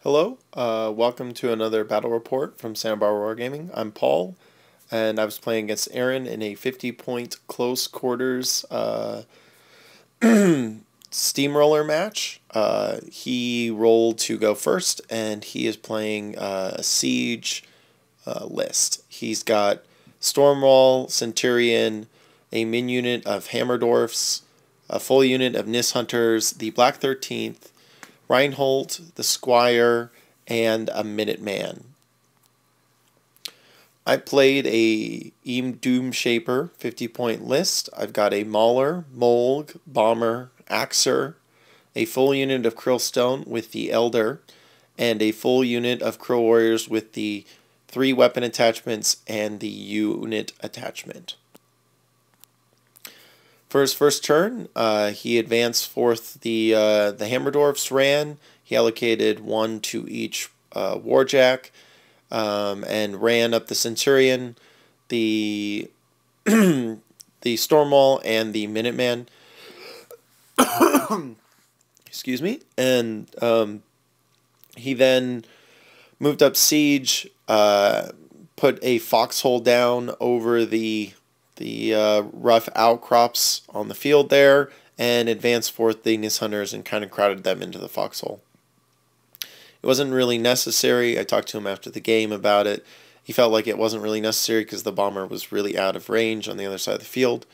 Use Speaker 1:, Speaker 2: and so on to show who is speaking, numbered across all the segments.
Speaker 1: Hello, welcome to another battle report from Cygnar Wargaming. I'm Paul, and I was playing against Aaron in a 50-point close quarters steamroller match. He rolled to go first, and he is playing a siege list. He's got Stormwall, Centurion, a min unit of Hammerdorfs, a full unit of Nis Hunters, the Black 13th, Reinhold, the Squire, and a Minuteman. I played a eDoomshaper 50-point list. I've got a Mauler, Molg, Bomber, Axer, a full unit of Krillstone with the Elder, and a full unit of Krill Warriors with the 3 weapon attachments and the unit attachment. For his first turn, he advanced forth the Hammerdorfs ran. He allocated 1 to each Warjack and ran up the Centurion, the the Stormwall, and the Minuteman. Excuse me. And he then moved up siege, put a foxhole down over the rough outcrops on the field there, and advanced forth the Nis Hunters and kind of crowded them into the foxhole. It wasn't really necessary. I talked to him after the game about it. He felt like it wasn't really necessary because the bomber was really out of range on the other side of the field,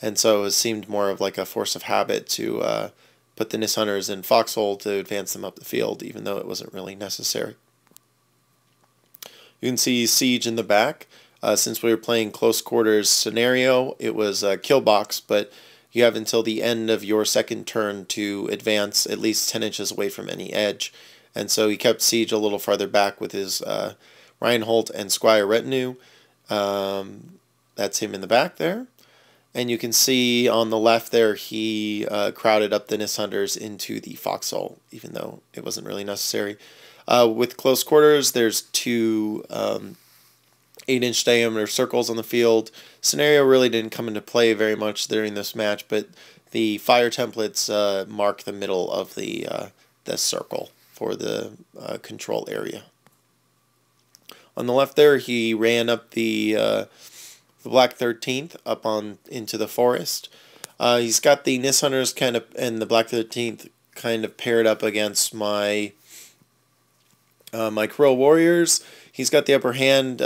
Speaker 1: and so it seemed more of like a force of habit to put the Nis Hunters in foxhole to advance them up the field, even though it wasn't really necessary. You can see siege in the back. Since we were playing close quarters scenario, it was a kill box, but you have until the end of your second turn to advance at least 10 inches away from any edge. And so he kept siege a little farther back with his Reinhold and Squire retinue. That's him in the back there. And you can see on the left there, he crowded up the Nis Hunters into the foxhole, even though it wasn't really necessary. With close quarters, there's 2 8-inch diameter circles on the field. Scenario really didn't come into play very much during this match, but the fire templates mark the middle of the circle for the control area. On the left there, he ran up the Black 13th up on into the forest. He's got the Nis Hunters kind of and the Black 13th kind of paired up against my my Krill Warriors. He's got the upper hand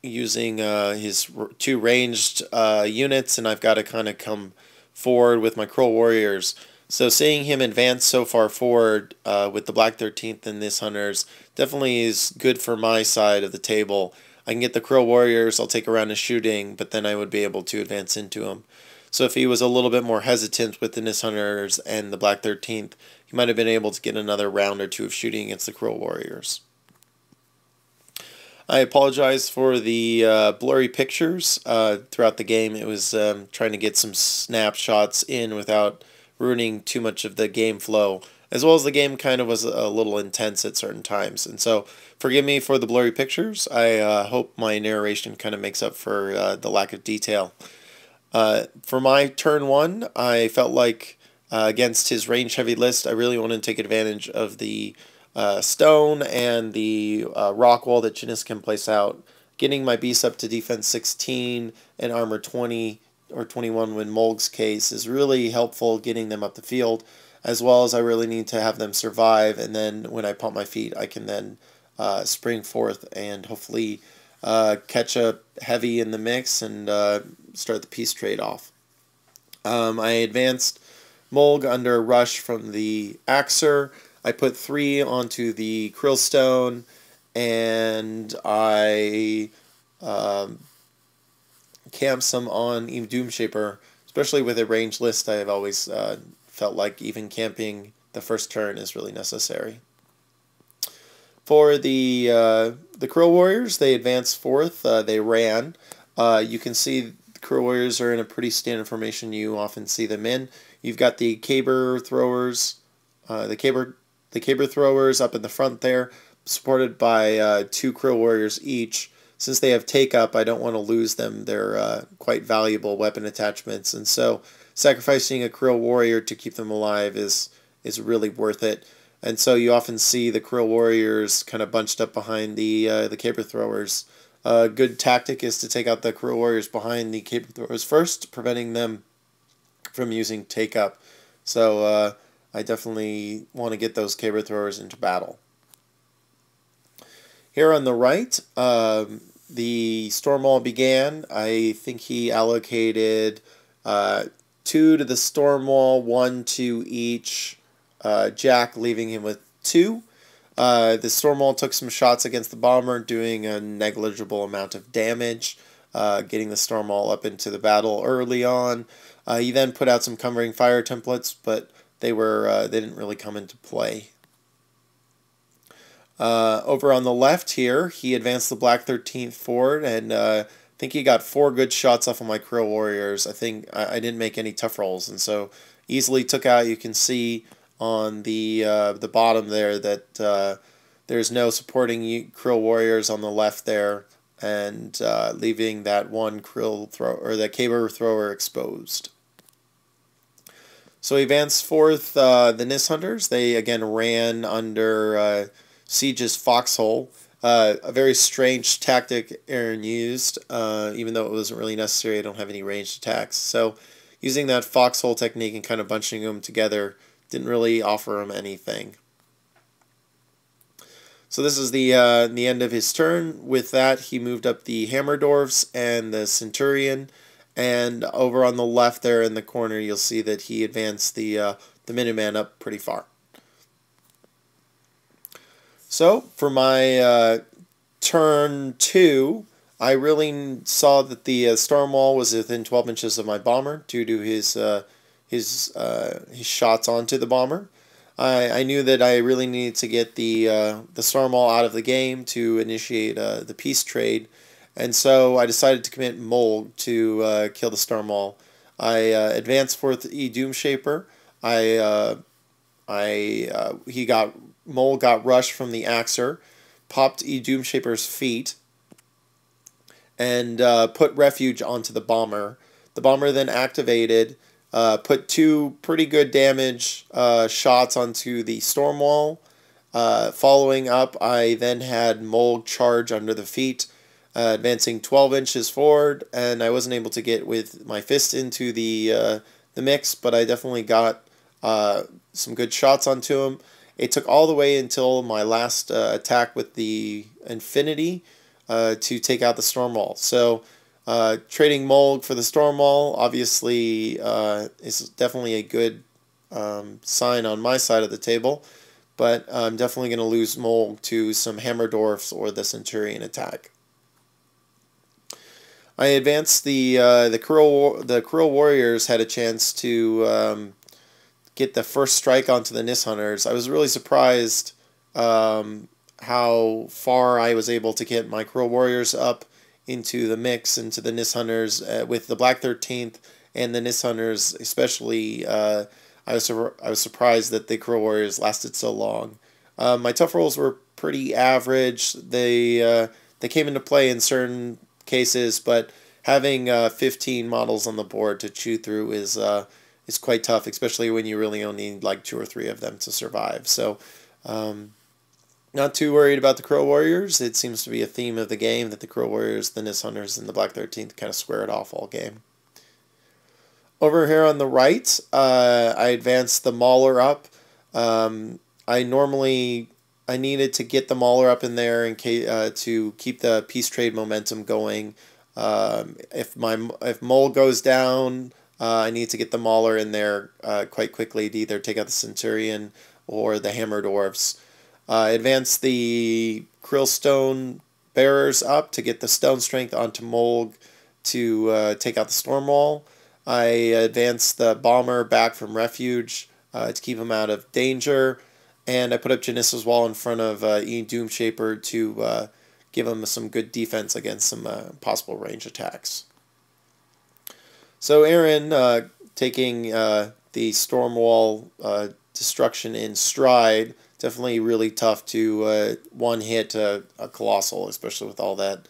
Speaker 1: using his 2 ranged units, and I've got to kind of come forward with my Krill Warriors. So seeing him advance so far forward with the Black 13th and Nis Hunters definitely is good for my side of the table. I can get the Krill Warriors, I'll take a round of shooting, but then I would be able to advance into him. So if he was a little bit more hesitant with the Nis Hunters and the Black 13th, he might have been able to get another round or 2 of shooting against the Krill Warriors. I apologize for the blurry pictures throughout the game. It was trying to get some snapshots in without ruining too much of the game flow, as well as the game kind of was a little intense at certain times. And so forgive me for the blurry pictures. I hope my narration kind of makes up for the lack of detail. For my turn 1, I felt like against his range-heavy list, I really wanted to take advantage of the stone and the rock wall that Janice can place out, getting my beasts up to defense 16 and armor 20 or 21 when Molg's case is really helpful getting them up the field, as well as I really need to have them survive, and then when I pump my feet I can then spring forth and hopefully catch up heavy in the mix and start the peace trade off. I advanced Molg under rush from the Axer. I put 3 onto the Krillstone, and I camped some on eDoomshaper. Especially with a ranged list, I have always felt like even camping the first turn is really necessary. For the Krill Warriors, they advanced forth. They ran. You can see the Krill Warriors are in a pretty standard formation you often see them in. You've got the caber throwers, the caber throwers up in the front there, supported by 2 Krill Warriors each. Since they have take-up, I don't want to lose them. They're quite valuable weapon attachments, and so sacrificing a Krill Warrior to keep them alive is really worth it. and so you often see the Krill warriors kind of bunched up behind the caber throwers. A good tactic is to take out the Krill warriors behind the caber throwers first, preventing them from using take up. So I definitely want to get those caber throwers into battle. Here on the right, the storm wall began. I think he allocated 2 to the storm wall, 1 to each jack, leaving him with 2. The storm wall took some shots against the bomber, doing a negligible amount of damage, getting the storm wall up into the battle early on. He then put out some covering fire templates, but they didn't really come into play. Over on the left here, he advanced the Black 13th forward, and I think he got 4 good shots off of my Krill warriors. I think I didn't make any tough rolls, and so easily took out. You can see on the bottom there that there's no supporting Krill warriors on the left there, and leaving that one Krill thrower or that caber thrower exposed. So he advanced forth the Nis Hunters. They again ran under Siege's foxhole. A very strange tactic Aaron used, even though it wasn't really necessary. I don't have any ranged attacks. So using that foxhole technique and kind of bunching them together didn't really offer him anything. So this is the end of his turn. With that, he moved up the Hammer Dwarfs and the Centurion. And over on the left there in the corner, you'll see that he advanced the Minuteman up pretty far. So for my turn 2, I really saw that the storm wall was within 12 inches of my bomber due to his shots onto the bomber. I knew that I really needed to get the storm wall out of the game to initiate the peace trade, and so I decided to commit Mold to kill the storm wall. I advanced forth eDoomshaper. Mold got rushed from the Axer, popped eDoomshaper's feet, and put refuge onto the bomber. The bomber then activated, put 2 pretty good damage shots onto the storm wall. Following up, I then had Mold charge under the feet, advancing 12 inches forward, and I wasn't able to get with my fist into the mix, but I definitely got some good shots onto him. It took all the way until my last attack with the Infinity to take out the storm wall. So trading Mold for the storm wall obviously is definitely a good sign on my side of the table, but I'm definitely going to lose Mold to some Hammer Dwarfs or the Centurion attack. I advanced the Krill warriors had a chance to get the first strike onto the Nis Hunters. I was really surprised how far I was able to get my Krill warriors up into the mix, into the Nis Hunters, with the Black 13th and the Nis Hunters especially. I was surprised that the Krill warriors lasted so long. My tough rolls were pretty average. They came into play in certain cases, but having 15 models on the board to chew through is quite tough, especially when you really only need like 2 or 3 of them to survive. So not too worried about the Krill warriors. It seems to be a theme of the game that the Krill warriors, the Nis Hunters, and the Black 13th kind of square it off all game. Over here on the right, I advanced the Mauler up. I needed to get the Mauler up in there in case, to keep the peace trade momentum going. If Mole goes down, I need to get the Mauler in there quite quickly to either take out the Centurion or the Hammer Dwarfs. Advance the Krillstone Bearers up to get the Stone Strength onto Molg to take out the Storm Wall. I advanced the Bomber back from Refuge to keep him out of danger. And I put up Janissa's Wall in front of eDoomshaper to give him some good defense against some possible range attacks. So Aaron, taking the Storm Wall destruction in stride, definitely really tough to one-hit a Colossal, especially with all that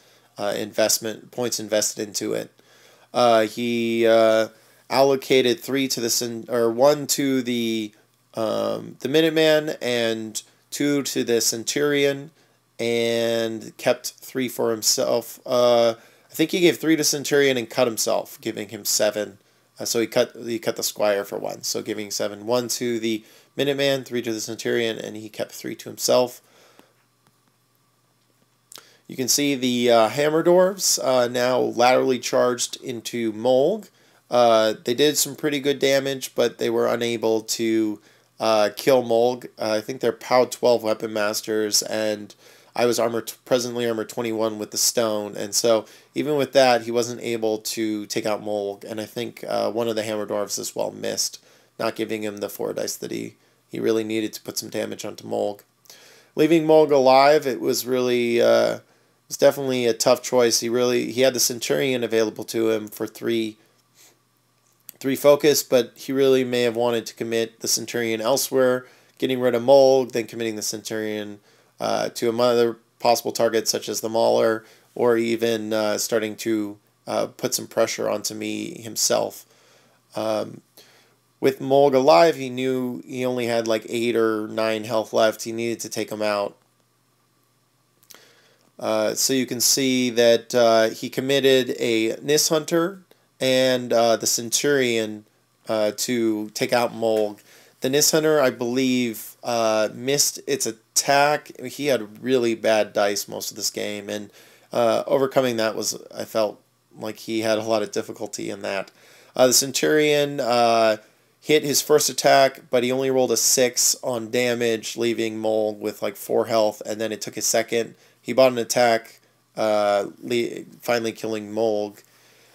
Speaker 1: points invested into it. He allocated 1 to the the Minuteman and 2 to the Centurion, and kept 3 for himself. I think he gave 3 to Centurion and cut himself, giving him 7. So he cut the Squire for 1, so giving 7. 1 to the Minuteman, 3 to the Centurion, and he kept 3 to himself. You can see the Hammer Dwarves now laterally charged into Molg. They did some pretty good damage, but they were unable to kill Molg. I think they're POW 12 Weapon Masters, and I was presently armor 21 with the stone, and so even with that, he wasn't able to take out Molg, and I think one of the Hammer Dwarves as well missed, not giving him the 4 dice that he really needed to put some damage onto Molg. Leaving Molg alive, it was really... it's definitely a tough choice. He had the Centurion available to him for 3 focus, but he really may have wanted to commit the Centurion elsewhere, getting rid of Molg, then committing the Centurion to another possible target such as the Mauler, or even starting to put some pressure onto me himself. With Molg alive, he knew he only had like 8 or 9 health left. He needed to take him out. So you can see that he committed a Nis Hunter and the Centurion to take out Molg. The Nis Hunter, I believe, missed its attack. He had really bad dice most of this game, and overcoming that I felt like he had a lot of difficulty in that. The Centurion hit his first attack, but he only rolled a 6 on damage, leaving Molg with like 4 health, and then it took his second. He bought an attack, finally killing Molg.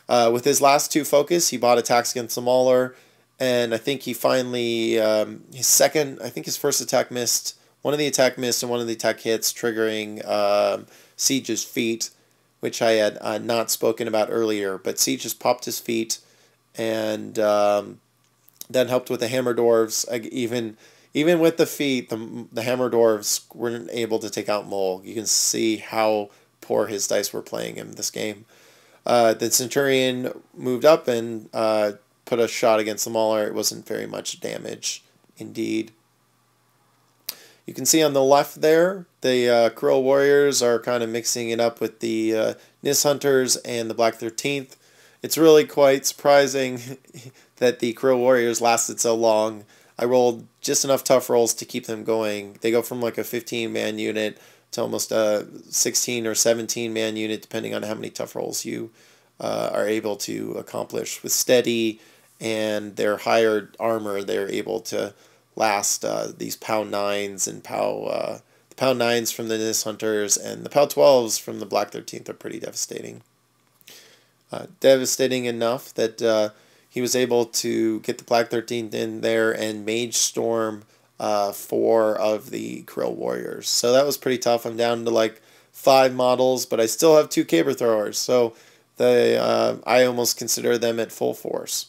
Speaker 1: With his last 2 focus, he bought attacks against the Mauler, and I think he finally, his first attack missed. One of the attack missed, and one of the attack hits, triggering Siege's feat, which I had not spoken about earlier. But Siege just popped his feet, and then helped with the Hammer Dwarves. Even with the feet, the Hammer Dwarves weren't able to take out Molg. You can see how poor his dice were playing him this game. The Centurion moved up and put a shot against the Mauler. It wasn't very much damage, indeed. You can see on the left there, the Krill Warriors are kind of mixing it up with the Nis Hunters and the Black 13th. It's really quite surprising that the Krill Warriors lasted so long. I rolled just enough tough rolls to keep them going. They go from like a 15-man unit to almost a 16 or 17-man unit, depending on how many tough rolls you are able to accomplish. With steady and their higher armor, they're able to last these POW 9s and the POW 9s from the Nis Hunters, and the POW 12s from the Black 13th are pretty devastating. Devastating enough that he was able to get the Black 13th in there and Mage Storm 4 of the Krill Warriors. So that was pretty tough. I'm down to like 5 models, but I still have 2 Caber Throwers. So I almost consider them at full force.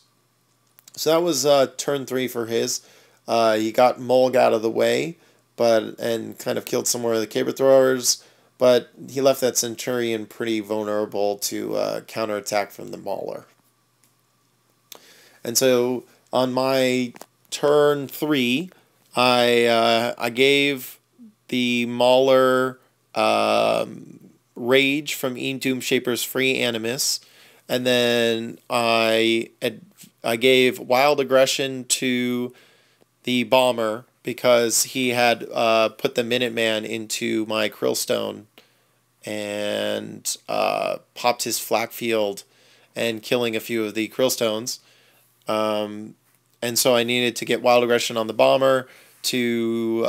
Speaker 1: So that was turn 3 for his. He got Molg out of the way, and kind of killed some more of the Caber Throwers, but he left that Centurion pretty vulnerable to counterattack from the Mauler. And so on my turn 3, I gave the Mauler Rage from eDoomshaper's Free Animus, and then I gave Wild Aggression to the Bomber because he had put the Minuteman into my Krillstone and popped his Flak Field and killing a few of the Krillstones. And so I needed to get Wild Aggression on the Bomber to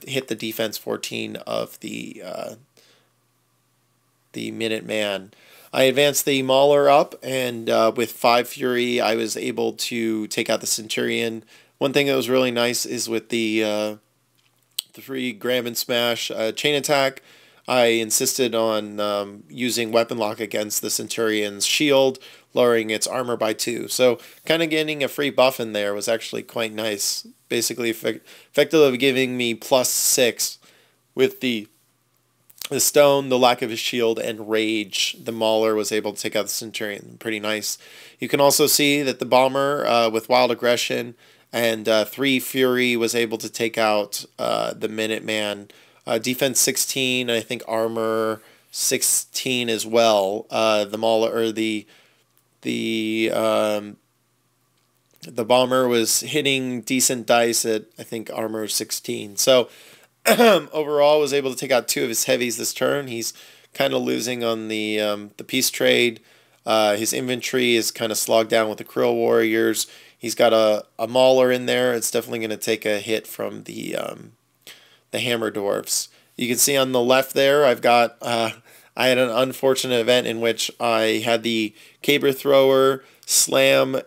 Speaker 1: hit the defense 14 of the Minuteman. I advanced the Mauler up, and with 5 Fury, I was able to take out the Centurion. One thing that was really nice is with the 3 Grab and Smash chain attack, I insisted on using Weapon Lock against the Centurion's shield, lowering its armor by 2. So kind of getting a free buff in there was actually quite nice. Basically effectively giving me +6 with the stone, the lack of his shield, and rage. The Mauler was able to take out the Centurion. Pretty nice. You can also see that the Bomber with Wild Aggression and 3 Fury was able to take out the Minuteman. Defense 16, and I think armor 16 as well. The Mauler, or the bomber was hitting decent dice at, I think, armor 16. So overall, was able to take out 2 of his heavies this turn. He's kind of losing on the peace trade. His infantry is kind of slogged down with the Krill Warriors. He's got a Mauler in there. It's definitely going to take a hit from the Hammer Dwarfs. You can see on the left there, I've got I had an unfortunate event in which I had the Caber Thrower slam one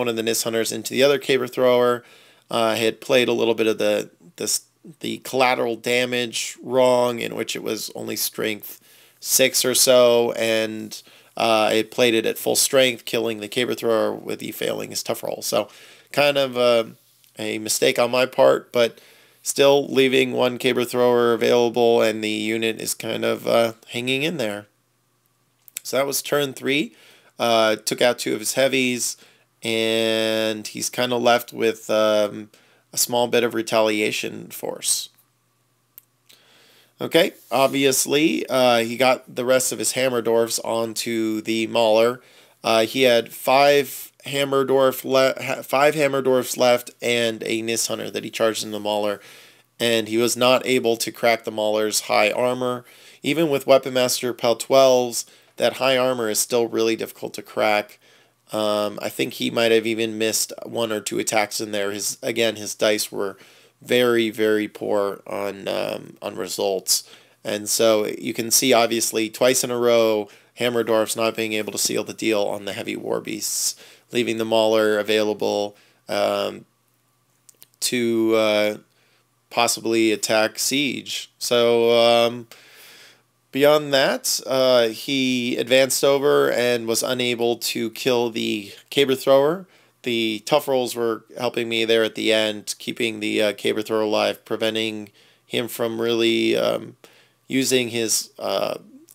Speaker 1: of the Nis Hunters into the other Caber Thrower. I had played a little bit of the collateral damage wrong, in which it was only strength 6 or so, and I had played it at full strength, killing the Caber Thrower with he failing his tough roll. So kind of a mistake on my part, but still leaving 1 Caber Thrower available, and the unit is kind of hanging in there. So that was turn 3. Took out 2 of his heavies, and he's kind of left with a small bit of retaliation force. Okay, obviously, he got the rest of his Hammer Dwarfs onto the Mauler. He had 5 Hammer Dwarfs left and a Nis Hunter that he charged in the Mauler, and he was not able to crack the Mauler's high armor. Even with Weapon Master Pel 12s, that high armor is still really difficult to crack. I think he might have even missed 1 or 2 attacks in there. His dice were very, very poor on results. And so you can see, obviously, twice in a row, Hammer Dwarfs not being able to seal the deal on the heavy war beasts, leaving the Mauler available to possibly attack Siege. So beyond that, he advanced over and was unable to kill the Caber Thrower. The tough rolls were helping me there at the end, keeping the Caber Thrower alive, preventing him from really using his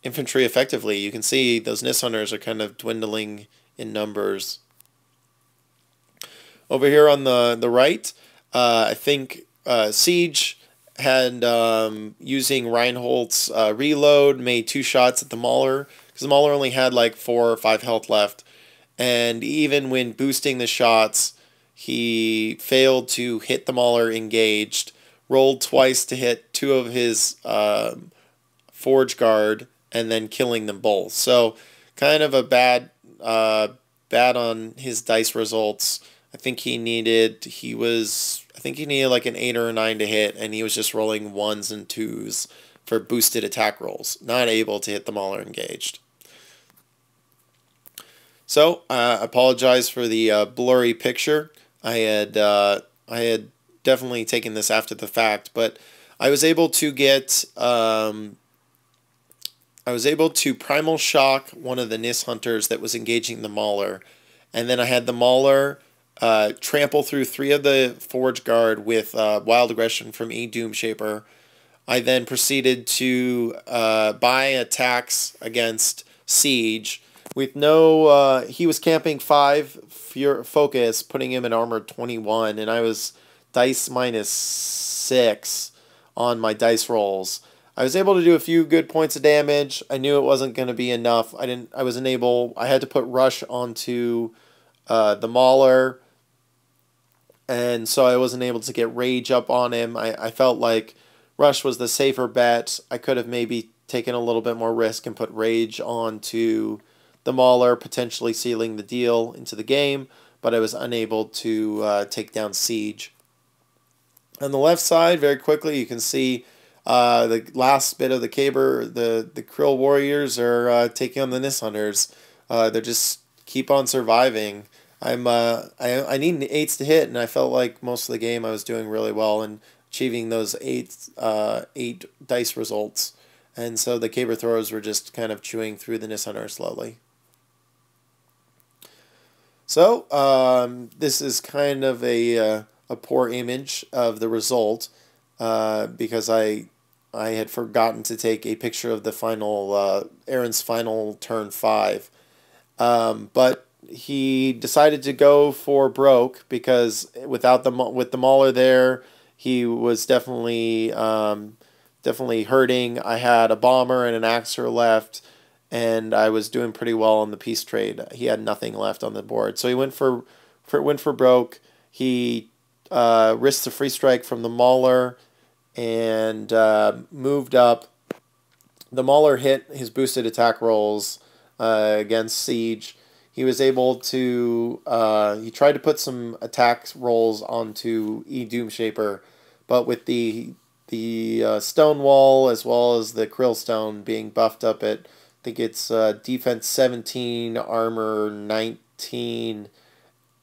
Speaker 1: infantry effectively. You can see those Nis Hunters are kind of dwindling in numbers. Over here on the right, I think Siege had, using Reinhold's reload, made 2 shots at the Mauler, because the Mauler only had like 4 or 5 health left. And even when boosting the shots, he failed to hit the Mauler engaged, rolled twice to hit 2 of his Forge Guard, and then killing them both. So kind of a bad on his dice results. I think he needed like an 8 or a 9 to hit, and he was just rolling 1s and 2s for boosted attack rolls, not able to hit the Mauler engaged. So apologize for the blurry picture. I had definitely taken this after the fact, but I was able to get Primal Shock one of the Nis Hunters that was engaging the Mauler, and then I had the Mauler trample through 3 of the Forge Guard with Wild Aggression from eDoomshaper. I then proceeded to buy attacks against Siege with no. He was camping 5 focus, putting him in armor 21, and I was dice -6 on my dice rolls. I was able to do a few good points of damage. I knew it wasn't going to be enough. I had to put Rush onto the Mauler, and so I wasn't able to get Rage up on him. I felt like Rush was the safer bet. I could have maybe taken a little bit more risk and put Rage onto the Mauler, potentially sealing the deal into the game, but I was unable to take down Siege. On the left side, very quickly, you can see the last bit of the Caber, the Krill Warriors are taking on the Nis Hunters. They just keep on surviving. I need 8s to hit, and I felt like most of the game I was doing really well in achieving those 8 dice results. And so the Caber Throwers were just kind of chewing through the Nis Hunter slowly. So this is kind of a poor image of the result because I had forgotten to take a picture of the final Aaron's final turn 5. But he decided to go for broke because with the Mauler there, he was definitely hurting. I had a bomber and an Axer left, and I was doing pretty well on the peace trade. He had nothing left on the board, so he went for broke. He risked the free strike from the Mauler and moved up. The Mauler hit his boosted attack rolls against Siege. He was able to. He tried to put some attack rolls onto eDoomshaper, but with the stone wall as well as the krill stone being buffed up at, I think it's defense 17, armor 19.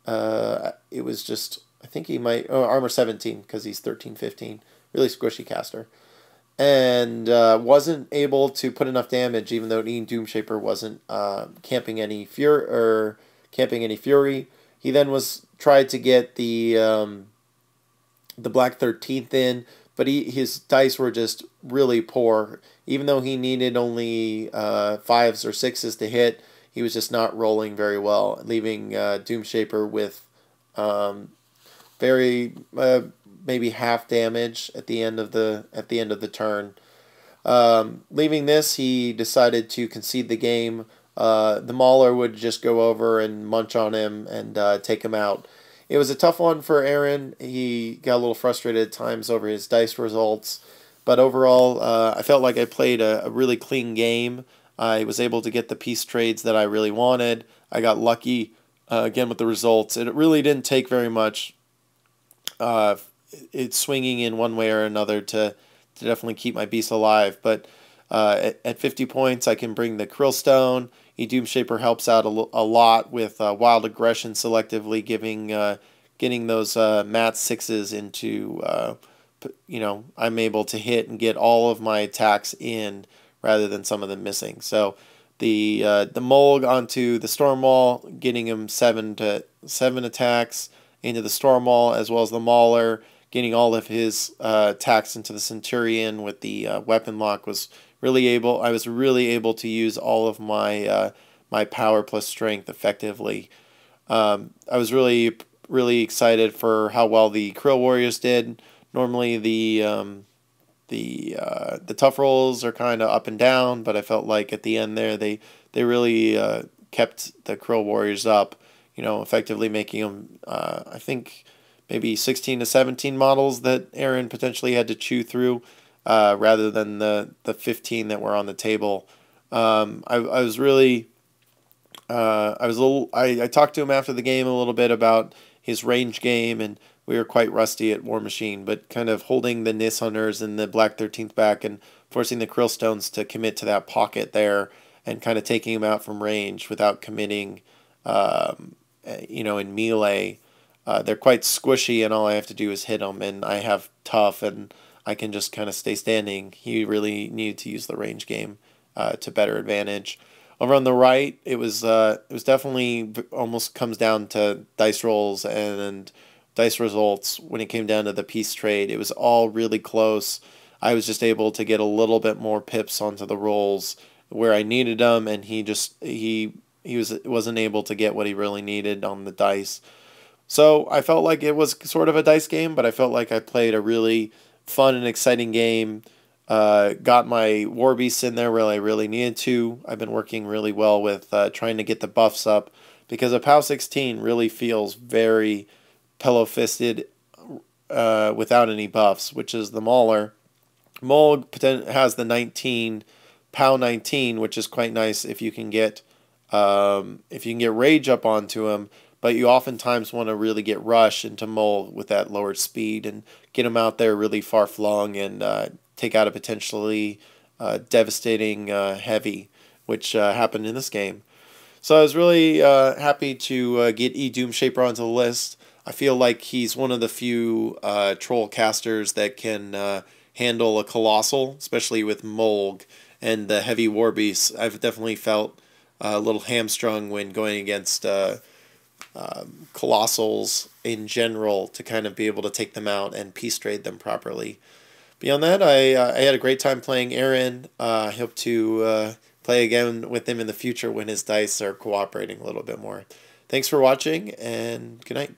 Speaker 1: It was just, I think he might, armor 17 because he's 13, 15. Really squishy caster. And wasn't able to put enough damage, even though eDoomshaper wasn't camping any fury. He then tried to get the Black 13th in, but his dice were just really poor. Even though he needed only 5s or 6s to hit, he was just not rolling very well, leaving Doomshaper with very maybe half damage at the end of the turn. Leaving this, he decided to concede the game. The Mauler would just go over and munch on him and take him out. It was a tough one for Aaron. He got a little frustrated at times over his dice results, but overall, I felt like I played a really clean game. I was able to get the peace trades that I really wanted. I got lucky again with the results. It really didn't take very much. It's swinging in one way or another to definitely keep my beast alive. But at 50 points, I can bring the krill stone. eDoomshaper helps out a lot with wild aggression selectively, getting those mat 6s into, I'm able to hit and get all of my attacks in rather than some of them missing. So the Mulg onto the storm wall, getting him 7 attacks into the storm wall, as well as the Mauler, getting all of his attacks into the Centurion with the weapon lock I was really able to use all of my my power plus strength effectively. I was really excited for how well the Krill Warriors did. Normally the tough rolls are kind of up and down, but I felt like at the end there they really kept the Krill Warriors up. Effectively making them, I think, maybe 16 to 17 models that Aaron potentially had to chew through, rather than the 15 that were on the table. I was really, I talked to him after the game a little bit about his range game, and we were quite rusty at War Machine, but kind of holding the Nis Hunters and the Black 13th back and forcing the Krill Stones to commit to that pocket there and kind of taking him out from range without committing, in melee. They're quite squishy, and all I have to do is hit them, and I have tough, and I can just kind of stay standing. He really needed to use the range game to better advantage. Over on the right, it was definitely almost comes down to dice rolls and dice results. When it came down to the peace trade, it was all really close. I was just able to get a little bit more pips onto the rolls where I needed them, and he wasn't able to get what he really needed on the dice. So I felt like it was sort of a dice game, but I felt like I played a really fun and exciting game. Got my War Beasts in there where I really needed to. I've been working really well with trying to get the buffs up, because a POW 16 really feels very pillow-fisted without any buffs, which is the Mauler. Mulg has the 19, POW 19, which is quite nice if you can get rage up onto him, but you oftentimes want to really get rush into Mulg with that lowered speed and get him out there really far flung and take out a potentially devastating heavy, which happened in this game. So I was really happy to get eDoomshaper onto the list. I feel like he's one of the few troll casters that can handle a Colossal, especially with Mulg and the heavy War Beasts. I've definitely felt a little hamstrung when going against Colossals in general to kind of be able to take them out and peace trade them properly. Beyond that, I had a great time playing Aaron. I hope to play again with him in the future when his dice are cooperating a little bit more. Thanks for watching, and good night.